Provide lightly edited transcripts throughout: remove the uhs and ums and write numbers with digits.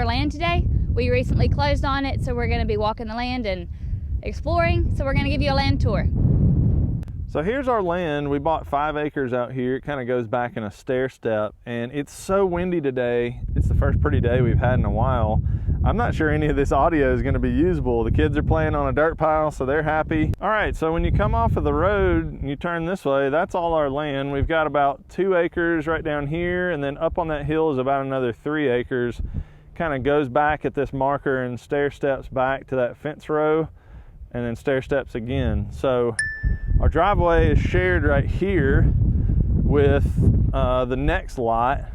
our land today. We recently closed on it, so we're going to be walking the land and exploring. So we're going to give you a land tour. So here's our land. We bought 5 acres out here. It kind of goes back in a stair step, and it's so windy today. It's the first pretty day we've had in a while. I'm not sure any of this audio is going to be usable. The kids are playing on a dirt pile, so they're happy. All right, so when you come off of the road and you turn this way, that's all our land. We've got about 2 acres right down here, and then up on that hill is about another 3 acres. Kind of goes back at this marker and stair steps back to that fence row, and then stair steps again. So our driveway is shared right here with the next lot,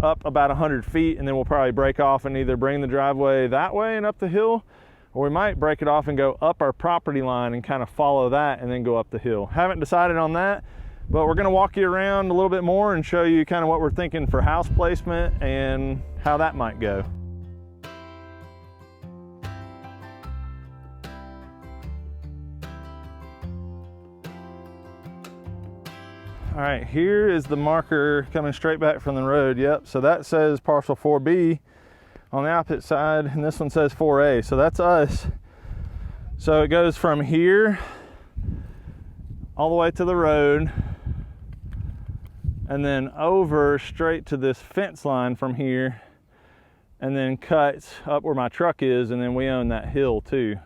up about 100 feet, and then we'll probably break off and either bring the driveway that way and up the hill, or we might break it off and go up our property line and kind of follow that and then go up the hill. Haven't decided on that, but we're going to walk you around a little bit more and show you kind of what we're thinking for house placement and how that might go. All right, here is the marker coming straight back from the road. Yep, so that says parcel 4B on the opposite side, and this one says 4A, so that's us. So it goes from here all the way to the road, and then over straight to this fence line from here, and then cuts up where my truck is, and then we own that hill too.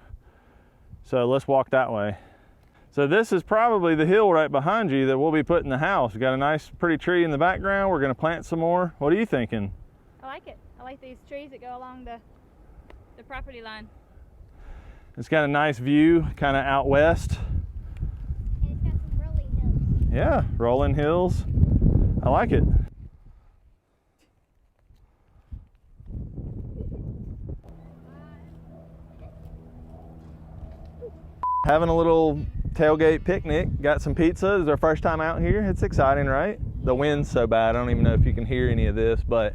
So let's walk that way. So this is probably the hill right behind you that we'll be putting the house. We've got a nice pretty tree in the background. We're gonna plant some more. What are you thinking? I like it. I like these trees that go along the property line. It's got a nice view kind of out west. And it's got some rolling hills. Yeah, rolling hills. I like it. Having a little tailgate picnic, got some pizza. It's our first time out here. It's exciting, right? The wind's so bad, I don't even know if you can hear any of this, but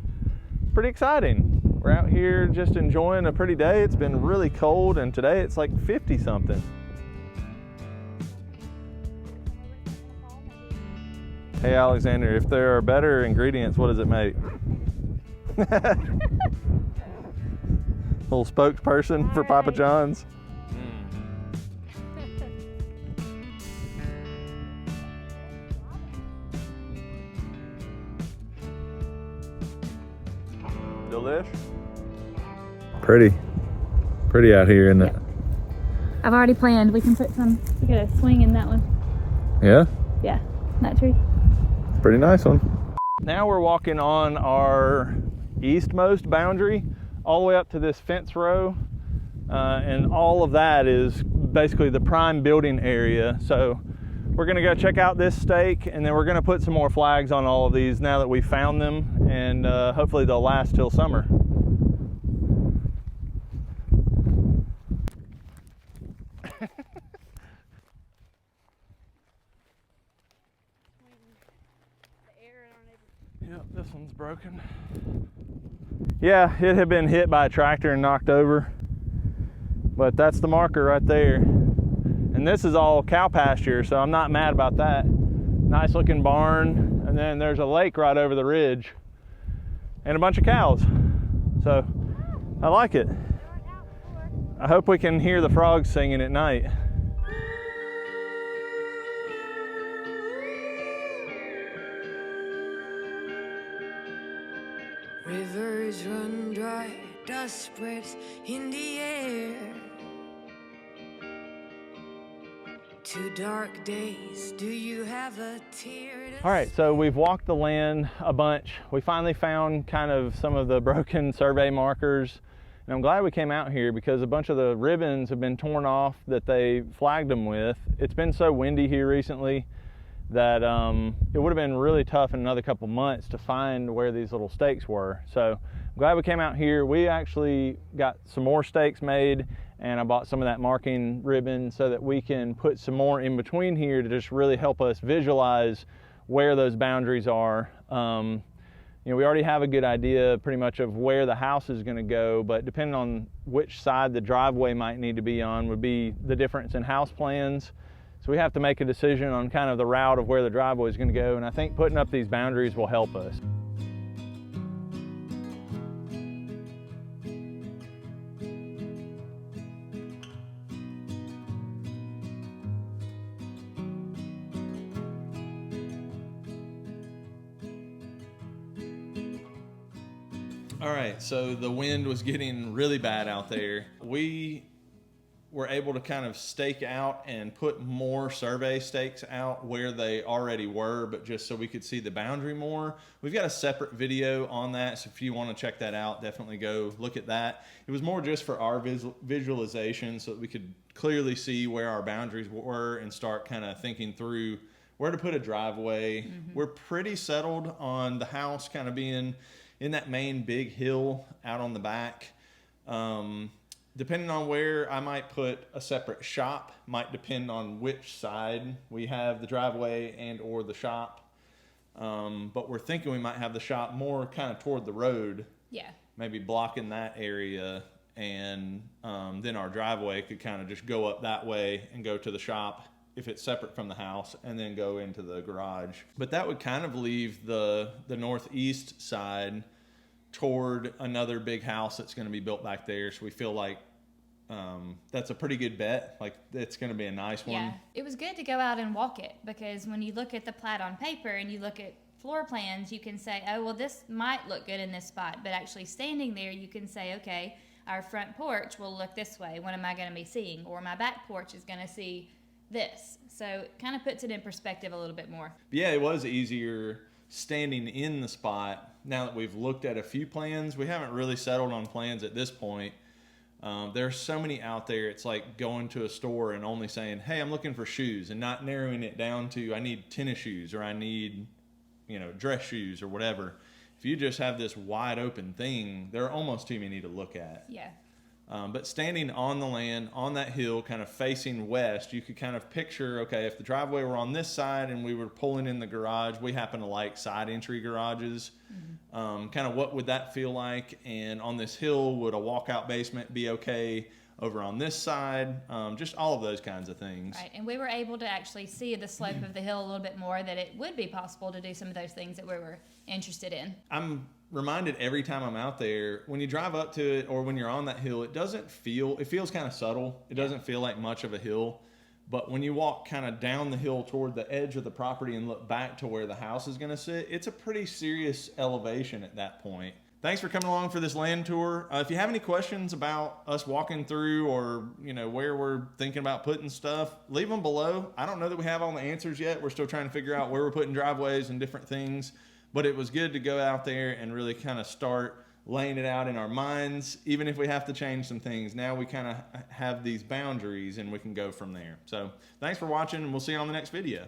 pretty exciting. We're out here just enjoying a pretty day. It's been really cold, and today it's like 50 something. Hey Alexander, if there are better ingredients, what does it make? Little spokesperson for Papa John's. Delish. Pretty out here, isn't it? I've already planned. We can put some, we got a swing in that one. Yeah? Yeah, that tree. Pretty nice one. Now we're walking on our eastmost boundary all the way up to this fence row. And all of that is basically the prime building area. So we're gonna go check out this stake, and then we're gonna put some more flags on all of these now that we found them, and hopefully they'll last till summer. Yep, this one's broken. Yeah, it had been hit by a tractor and knocked over, but that's the marker right there. And this is all cow pasture, so I'm not mad about that. Nice looking barn, and then there's a lake right over the ridge and a bunch of cows. So I like it. I hope we can hear the frogs singing at night. Rivers run dry, dust spreads in the air. 2 dark days, do you have a tear to... All right, so we've walked the land a bunch. We finally found kind of some of the broken survey markers. And I'm glad we came out here because a bunch of the ribbons have been torn off that they flagged them with. It's been so windy here recently that it would have been really tough in another couple months to find where these little stakes were. So I'm glad we came out here. We actually got some more stakes made, and I bought some of that marking ribbon so that we can put some more in between here to just really help us visualize where those boundaries are. You know, we already have a good idea pretty much of where the house is going to go, but depending on which side the driveway might need to be on would be the difference in house plans. So we have to make a decision on kind of the route of where the driveway is going to go, and I think putting up these boundaries will help us. All right, so the wind was getting really bad out there. We were able to kind of stake out and put more survey stakes out where they already were, but just so we could see the boundary more. We've got a separate video on that, so if you want to check that out, definitely go look at that. It was more just for our visualization so that we could clearly see where our boundaries were and start kind of thinking through where to put a driveway. We're pretty settled on the house kind of being in that main big hill out on the back. Depending on where, I might put a separate shop, might depend on which side we have the driveway and or the shop. But we're thinking we might have the shop more kind of toward the road. Yeah. Maybe blocking that area, and then our driveway could kind of just go up that way and go to the shop if it's separate from the house, and then go into the garage. But that would kind of leave the northeast side toward another big house that's going to be built back there. So we feel like that's a pretty good bet. Like, it's going to be a nice one. Yeah, it was good to go out and walk it, because when you look at the plat on paper and you look at floor plans, you can say, oh, well, this might look good in this spot. But actually standing there, you can say, okay, our front porch will look this way. What am I going to be seeing? Or my back porch is going to see this. So it kind of puts it in perspective a little bit more. Yeah, it was easier standing in the spot. Now that we've looked at a few plans, we haven't really settled on plans at this point. There's so many out there. It's like going to a store and only saying, hey, I'm looking for shoes, and not narrowing it down to I need tennis shoes, or I need, dress shoes, or whatever. If you just have this wide open thing, there are almost too many to look at. Yeah. But standing on the land, on that hill, kind of facing west, you could kind of picture, okay, if the driveway were on this side and we were pulling in the garage, we happen to like side entry garages. Kind of what would that feel like? And on this hill, would a walkout basement be okay over on this side? Just all of those kinds of things. Right, and we were able to actually see the slope of the hill a little bit more, that it would be possible to do some of those things that we were interested in. I'm reminded every time I'm out there, when you drive up to it or when you're on that hill, it feels kind of subtle. It doesn't feel like much of a hill. But when you walk kind of down the hill toward the edge of the property and look back to where the house is going to sit, it's a pretty serious elevation at that point. Thanks for coming along for this land tour. If you have any questions about us walking through, or where we're thinking about putting stuff, leave them below. I don't know that we have all the answers yet. We're still trying to figure out where we're putting driveways and different things. But it was good to go out there and really kind of start laying it out in our minds. Even if we have to change some things, now we kind of have these boundaries and we can go from there. So thanks for watching, and we'll see you on the next video.